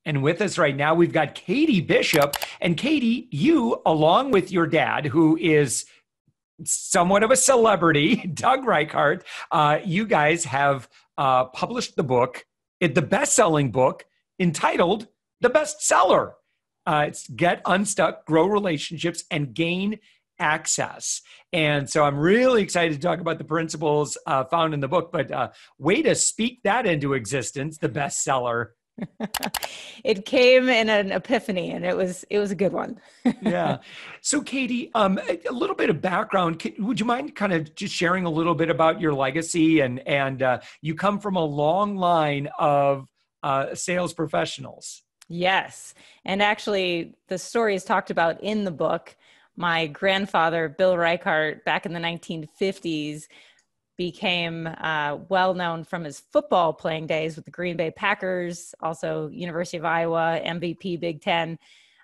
And with us right now, we've got Katie Bishop. And Katie, you, along with your dad, who is somewhat of a celebrity, Doug Reichart, you guys have published the book, the best-selling book entitled The Bestseller. It's Get Unstuck, Grow Relationships, and Gain Access. And so I'm really excited to talk about the principles found in the book, but way to speak that into existence, the bestseller. It came in an epiphany, and it was a good one. Yeah. So Katie, a little bit of background. Would you mind kind of just sharing a little bit about your legacy? And you come from a long line of sales professionals. Yes. And actually, the story is talked about in the book. My grandfather, Bill Reichart, back in the 1950s, became well known from his football playing days with the Green Bay Packers, also University of Iowa, MVP Big Ten.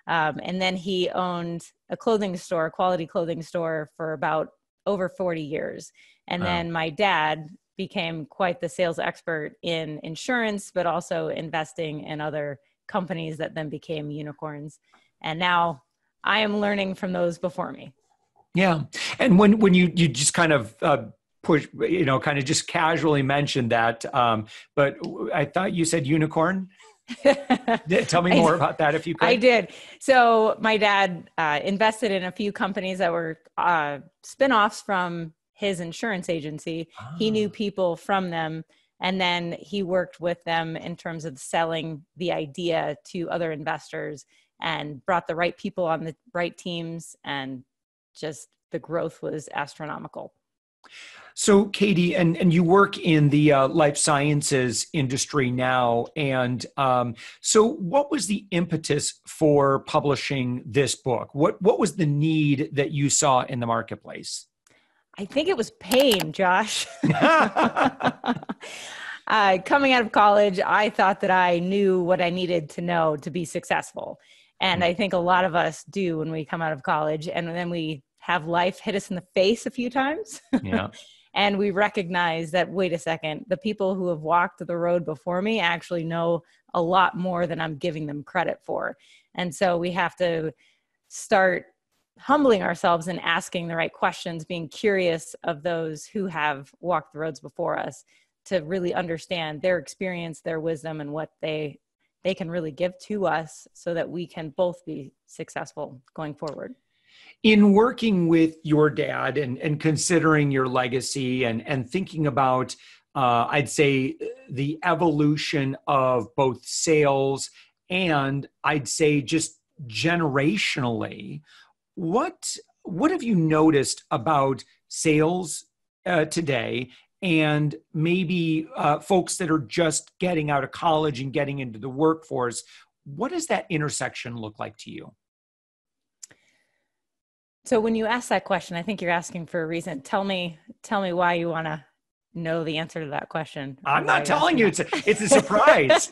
And then he owned a clothing store, a quality clothing store, for about over 40 years. And then my dad became quite the sales expert in insurance, but also investing in other companies that then became unicorns. And now I am learning from those before me. Yeah. And when you just kind of push, kind of just casually mentioned that, but I thought you said unicorn. Tell me more about that if you could. I did. So my dad invested in a few companies that were spinoffs from his insurance agency. He knew people from them, and then he worked with them in terms of selling the idea to other investors and brought the right people on the right teams, and just the growth was astronomical. So Katie, and you work in the life sciences industry now. And so what was the impetus for publishing this book? What was the need that you saw in the marketplace? I think it was pain, Josh. Coming out of college, I thought that I knew what I needed to know to be successful. And I think a lot of us do when we come out of college, and then we have life hit us in the face a few times. Yeah. And we recognize that, wait a second, the people who have walked the road before me actually know a lot more than I'm giving them credit for. And so we have to start humbling ourselves and asking the right questions, being curious of those who have walked the roads before us, to really understand their experience, their wisdom, and what they can really give to us so that we can both be successful going forward. In working with your dad and considering your legacy and thinking about, I'd say, the evolution of both sales and I'd say just generationally, what have you noticed about sales today, and maybe folks that are just getting out of college and getting into the workforce? What does that intersection look like to you? So when you ask that question, I think you're asking for a reason. Tell me why you want to know the answer to that question. I'm not telling you. It's a surprise.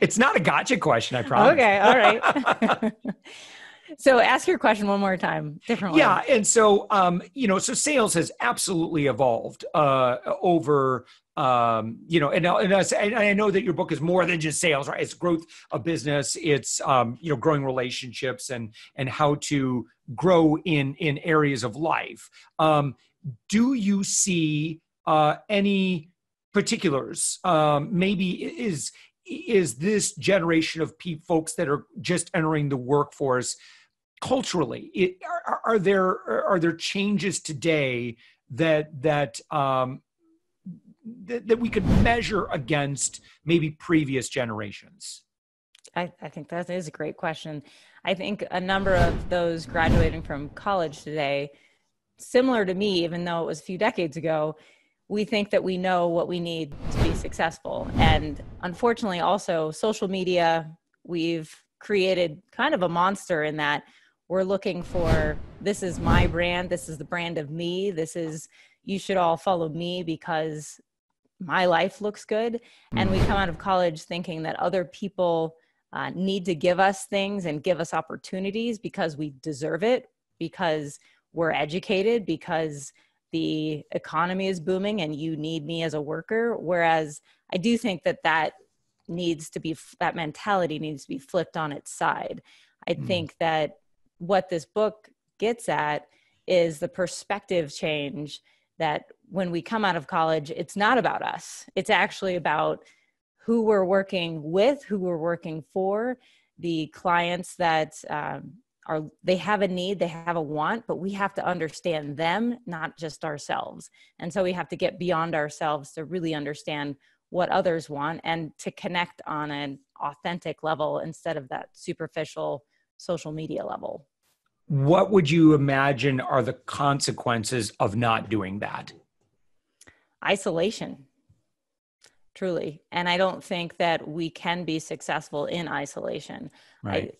It's not a gotcha question, I promise. Okay. All right. So ask your question one more time, different way. Yeah. And so, so sales has absolutely evolved over, and I know that your book is more than just sales, right? It's growth of business. It's, growing relationships and how to grow in areas of life. Do you see any particulars? Maybe is this generation of folks that are just entering the workforce culturally? Are there changes today that we could measure against maybe previous generations? I think that is a great question. I think a number of those graduating from college today, similar to me, even though it was a few decades ago, we think that we know what we need to be successful. And unfortunately, also social media, we've created kind of a monster in that we're looking for, this is my brand, this is the brand of me, you should all follow me because my life looks good. And we come out of college thinking that other people need to give us things and give us opportunities because we deserve it, because we're educated, because the economy is booming and you need me as a worker. Whereas I do think that that mentality needs to be flipped on its side. I think that what this book gets at is the perspective change that when we come out of college, it's not about us. It's actually about who we're working with, who we're working for, the clients that they have a need, they have a want, but we have to understand them, not just ourselves. And so we have to get beyond ourselves to really understand what others want and to connect on an authentic level instead of that superficial social media level. What would you imagine are the consequences of not doing that? Isolation, truly. And I don't think that we can be successful in isolation. Right.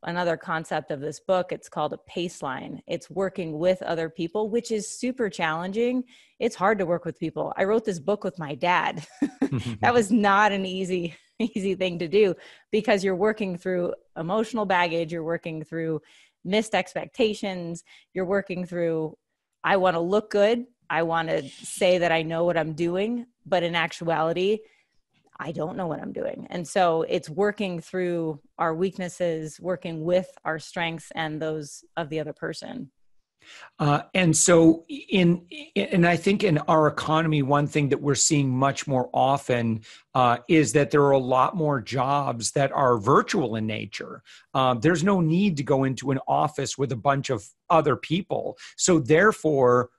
Another concept of this book, it's called a paceline. It's working with other people, which is super challenging. It's hard to work with people. I wrote this book with my dad. That was not an easy thing to do because you're working through emotional baggage. You're working through missed expectations. You're working through, I want to look good. I want to say that I know what I'm doing, but in actuality, I don't know what I'm doing. And so it's working through our weaknesses, working with our strengths and those of the other person. And so and I think in our economy, one thing that we're seeing much more often is that there are a lot more jobs that are virtual in nature. There's no need to go into an office with a bunch of other people. So therefore,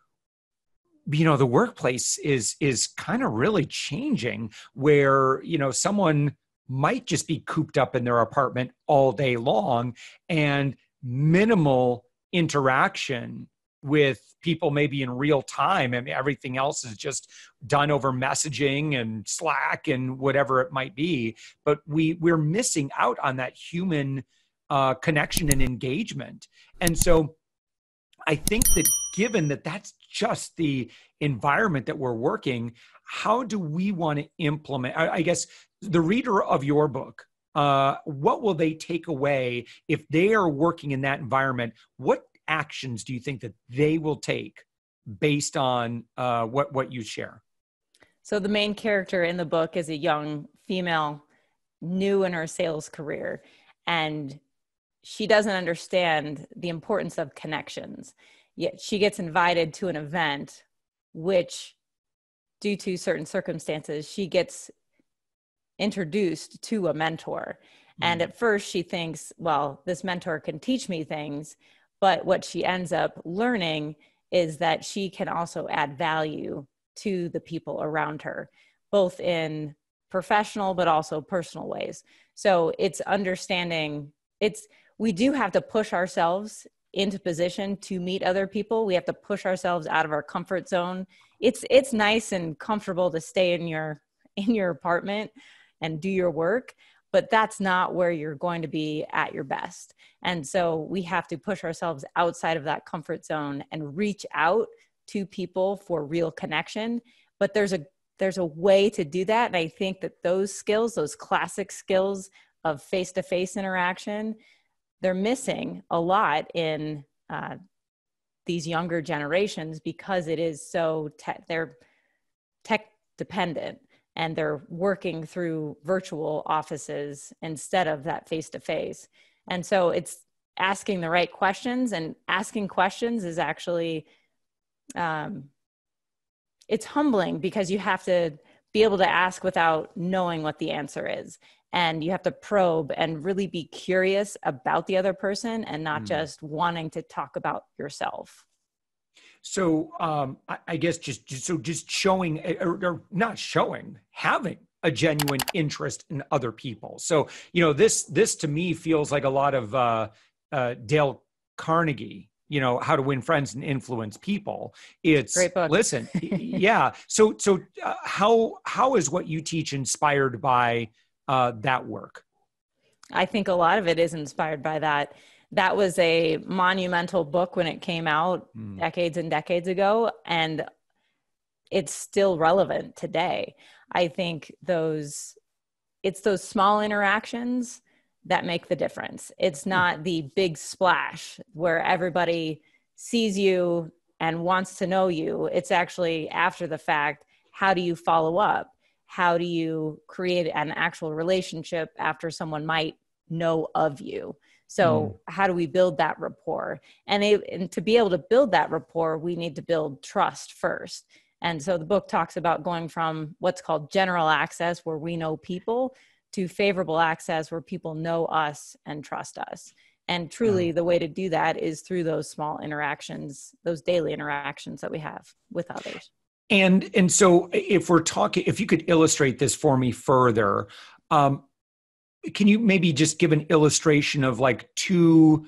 the workplace is kind of really changing where, someone might just be cooped up in their apartment all day long and minimal interaction with people maybe in real time. I mean, everything else is just done over messaging and Slack and whatever it might be. But we're missing out on that human connection and engagement. And so I think that given that that's just the environment that we're working, how do we want to implement, I guess, the reader of your book, what will they take away if they are working in that environment? What actions do you think that they will take based on what you share? So the main character in the book is a young female, new in her sales career, and she doesn't understand the importance of connections. Yet she gets invited to an event, which, due to certain circumstances, she gets introduced to a mentor. And at first she thinks, well, this mentor can teach me things. But what she ends up learning is that she can also add value to the people around her, both in professional, but also personal ways. So it's understanding, we do have to push ourselves into position to meet other people. We have to push ourselves out of our comfort zone. It's nice and comfortable to stay in your apartment and do your work, but that's not where you're going to be at your best. And so we have to push ourselves outside of that comfort zone and reach out to people for real connection. But there's a way to do that. And I think that those skills, those classic skills of face-to-face interaction, they're missing a lot in these younger generations because it is so they're tech dependent and they're working through virtual offices instead of that face-to-face. And so it's asking the right questions, and asking questions is actually, it's humbling because you have to be able to ask without knowing what the answer is. And you have to probe and really be curious about the other person and not just wanting to talk about yourself. So I guess just showing or not showing, having a genuine interest in other people. So, this to me feels like a lot of Dale Carnegie, How to Win Friends and Influence People. It's great book. Listen, yeah. So how is what you teach inspired by that work? I think a lot of it is inspired by that. That was a monumental book when it came out decades and decades ago, and it's still relevant today. I think it's those small interactions that make the difference. It's not the big splash where everybody sees you and wants to know you. It's actually after the fact, how do you follow up? how do you create an actual relationship after someone might know of you? So how do we build that rapport? And to be able to build that rapport, we need to build trust first. And so the book talks about going from what's called general access, where we know people, to favorable access, where people know us and trust us. And truly the way to do that is through those small interactions, those daily interactions that we have with others. And so if we're talking, if you could illustrate this for me further, can you maybe just give an illustration of like two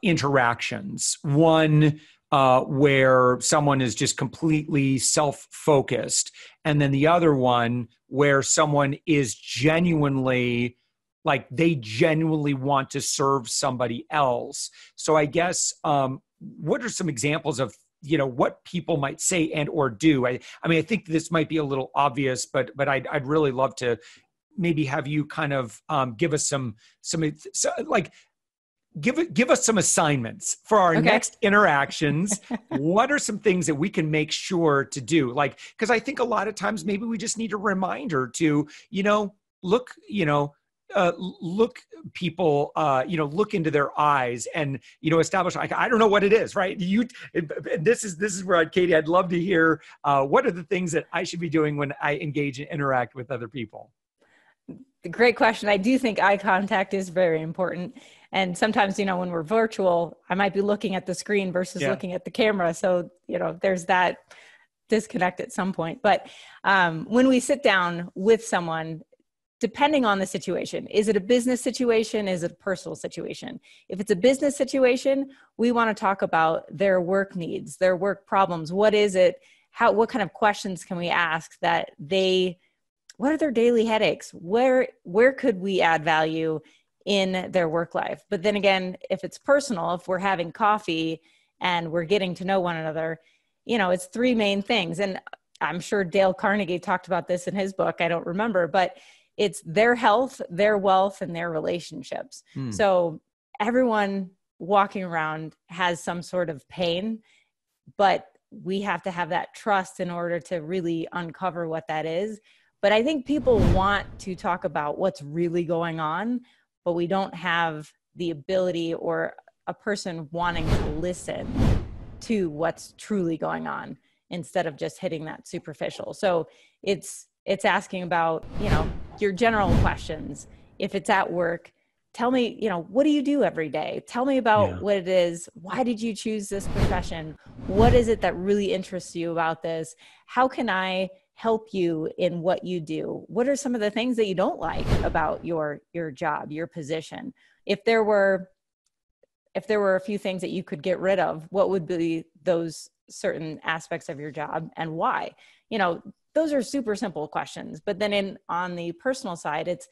interactions? One where someone is just completely self-focused, and then the other one where someone is genuinely, like they genuinely want to serve somebody else. So I guess, what are some examples of, what people might say and or do? I mean, I think this might be a little obvious, but I'd really love to maybe have you kind of give us some like, give us some assignments for our next interactions. What are some things that we can make sure to do? Like, because I think a lot of times maybe we just need a reminder to, look, look people, look into their eyes and, establish, like, I don't know what it is, right? This is where Katie, I'd love to hear, what are the things that I should be doing when I engage and interact with other people? Great question. I do think eye contact is very important. And sometimes, when we're virtual, I might be looking at the screen versus looking at the camera. So, there's that disconnect at some point. But when we sit down with someone, depending on the situation, is it a business situation? Is it a personal situation? If it's a business situation, we want to talk about their work needs, their work problems. What is it? What kind of questions can we ask that what are their daily headaches? Where could we add value in their work life? But then again, if it's personal, if we're having coffee and we're getting to know one another, it's three main things. And I'm sure Dale Carnegie talked about this in his book. I don't remember, but it's their health, their wealth, and their relationships. So everyone walking around has some sort of pain, but we have to have that trust in order to really uncover what that is. But I think people want to talk about what's really going on, but we don't have the ability or a person wanting to listen to what's truly going on instead of just hitting that superficial. So it's asking about, your general questions. If it's at work, tell me, what do you do every day? Tell me about what it is. Why did you choose this profession? What is it that really interests you about this? How can I help you in what you do? What are some of the things that you don't like about your job, your position? If there were a few things that you could get rid of, what would be those certain aspects of your job and why? Those are super simple questions. But then on the personal side, it's,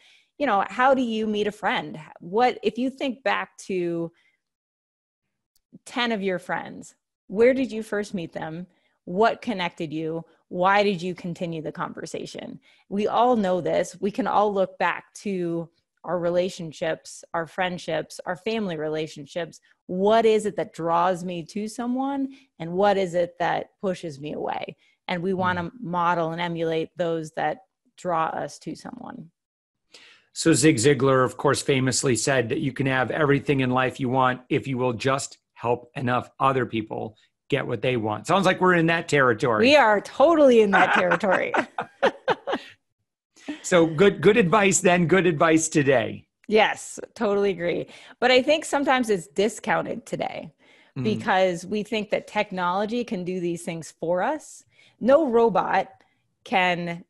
how do you meet a friend? What, if you think back to 10 of your friends, where did you first meet them? What connected you? Why did you continue the conversation? We all know this. We can all look back to our relationships, our friendships, our family relationships. What is it that draws me to someone? And what is it that pushes me away? And we want to model and emulate those that draw us to someone. So Zig Ziglar, of course, famously said that you can have everything in life you want if you will just help enough other people get what they want. Sounds like we're in that territory. We are totally in that territory. So good advice then, good advice today. Yes, totally agree. But I think sometimes it's discounted today because we think that technology can do these things for us. No robot can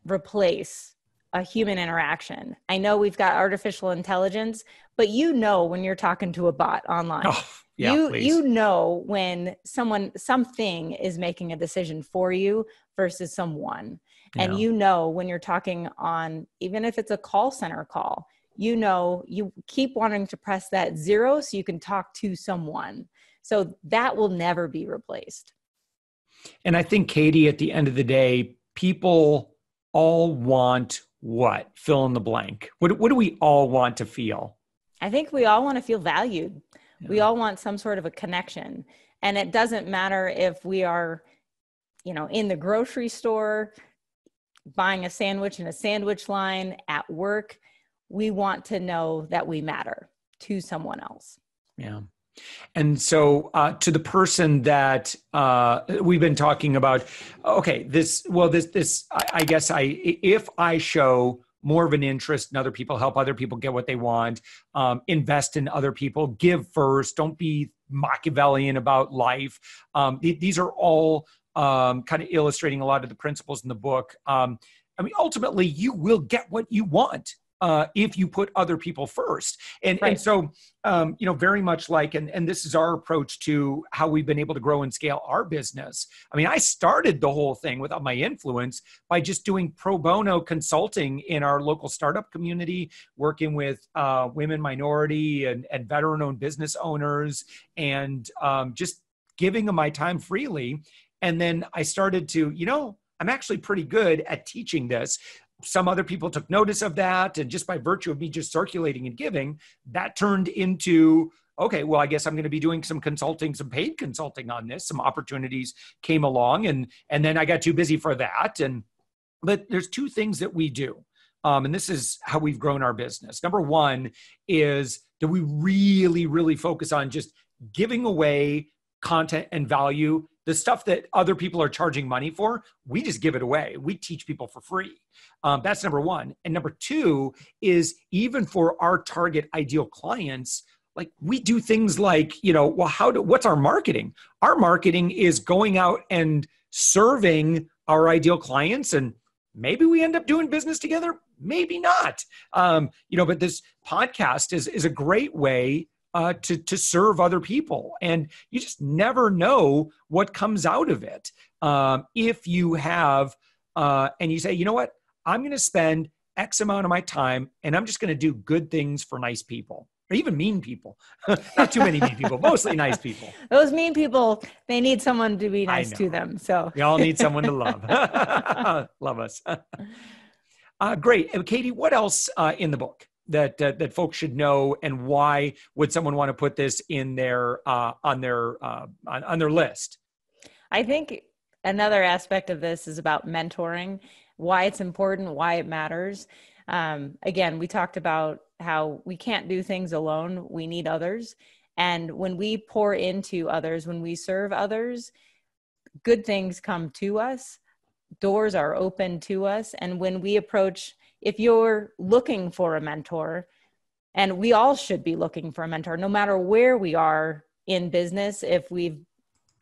replace a human interaction. I know we've got artificial intelligence, but when you're talking to a bot online. Oh. Yeah, you know when something is making a decision for you versus someone. Yeah. And when you're talking on, even if it's a call center call, you keep wanting to press that 0 so you can talk to someone. So that will never be replaced. And I think, Katie, at the end of the day, people all want what? Fill in the blank. What do we all want to feel? I think we all want to feel valued. Yeah. We all want some sort of a connection. And it doesn't matter if we are, in the grocery store, buying a sandwich in a sandwich line, at work. We want to know that we matter to someone else. Yeah. And so to the person that we've been talking about, okay, I guess if I show more of an interest in other people, help other people get what they want, invest in other people, give first, don't be Machiavellian about life. These are all kind of illustrating a lot of the principles in the book. Ultimately, you will get what you want if you put other people first. And so, very much like, and this is our approach to how we've been able to grow and scale our business. I started the whole thing without my influence by just doing pro bono consulting in our local startup community, working with women, minority, and veteran-owned business owners, and just giving them my time freely. And then I started to, I'm actually pretty good at teaching this. Some other people took notice of that. And just by virtue of me just circulating and giving, that turned into, okay, well, I guess I'm going to be doing some consulting, some paid consulting on this. Some opportunities came along, and then I got too busy for that. But there's two things that we do. And this is how we've grown our business. Number one is that we really, really focus on just giving away content and value. The stuff that other people are charging money for, we just give it away. We teach people for free. That's number one. And number two is, even for our target ideal clients, like, we do things like, what's our marketing? Our marketing is going out and serving our ideal clients, and maybe we end up doing business together, maybe not. But this podcast is a great way to serve other people. And you just never know what comes out of it. If you have, and you say, you know what, I'm going to spend X amount of my time, and I'm just going to do good things for nice people, or even mean people. Not too many mean people, mostly nice people. Those mean people, they need someone to be nice to them. So we all need someone to love. Love us. Great. And Katie, what else in the book that folks should know, and why would someone want to put this in their on their list? I think another aspect of this is about mentoring, why it's important, why it matters. Again, we talked about how we can't do things alone. We need others. And when we pour into others, when we serve others, good things come to us. Doors are open to us. And when we approach, if you're looking for a mentor, and we all should be looking for a mentor, no matter where we are in business, if we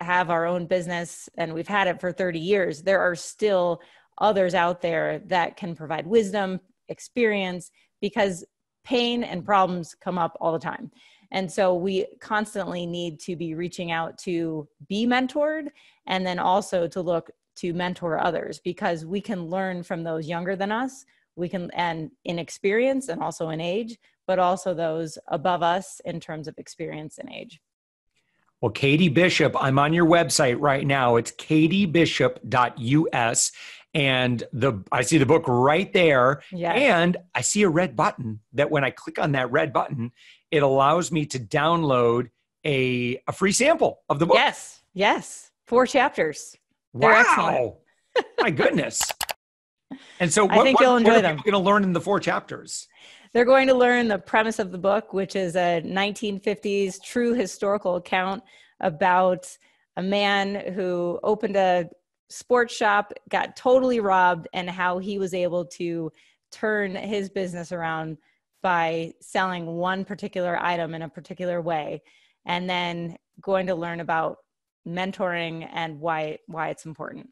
have our own business and we've had it for 30 years, there are still others out there that can provide wisdom, experience, because pain and problems come up all the time. And so we constantly need to be reaching out to be mentored, and then also to look to mentor others, because we can learn from those younger than us. We can, and in experience and also in age, but also those above us in terms of experience and age. Well, Katie Bishop, I'm on your website right now. It's katiebishop.us. And I see the book right there. Yes. And I see a red button that when I click on that red button, it allows me to download a free sample of the book. Yes. 4 chapters. Wow. They're excellent. My goodness. And so I think you'll enjoy them. What are people going to learn in the 4 chapters? They're going to learn the premise of the book, which is a 1950s true historical account about a man who opened a sports shop, got totally robbed, and how he was able to turn his business around by selling one particular item in a particular way, and then going to learn about mentoring and why it's important.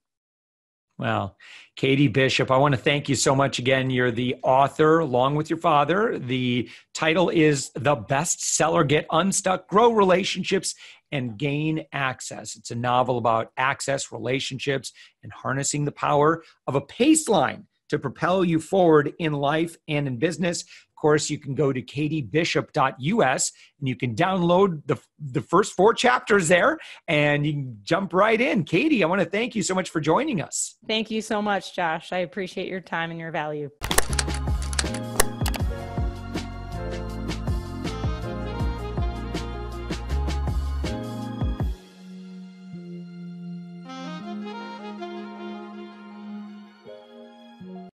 Well, Katie Bishop, I want to thank you so much again. You're the author along with your father. The title is The Bestseller: Get Unstuck, Grow Relationships, and Gain Access. It's a novel about access, relationships, and harnessing the power of a pace line to propel you forward in life and in business. Of course, you can go to katiebishop.us and you can download the first 4 chapters there, and you can jump right in. Katie, I want to thank you so much for joining us. Thank you so much, Josh. I appreciate your time and your value.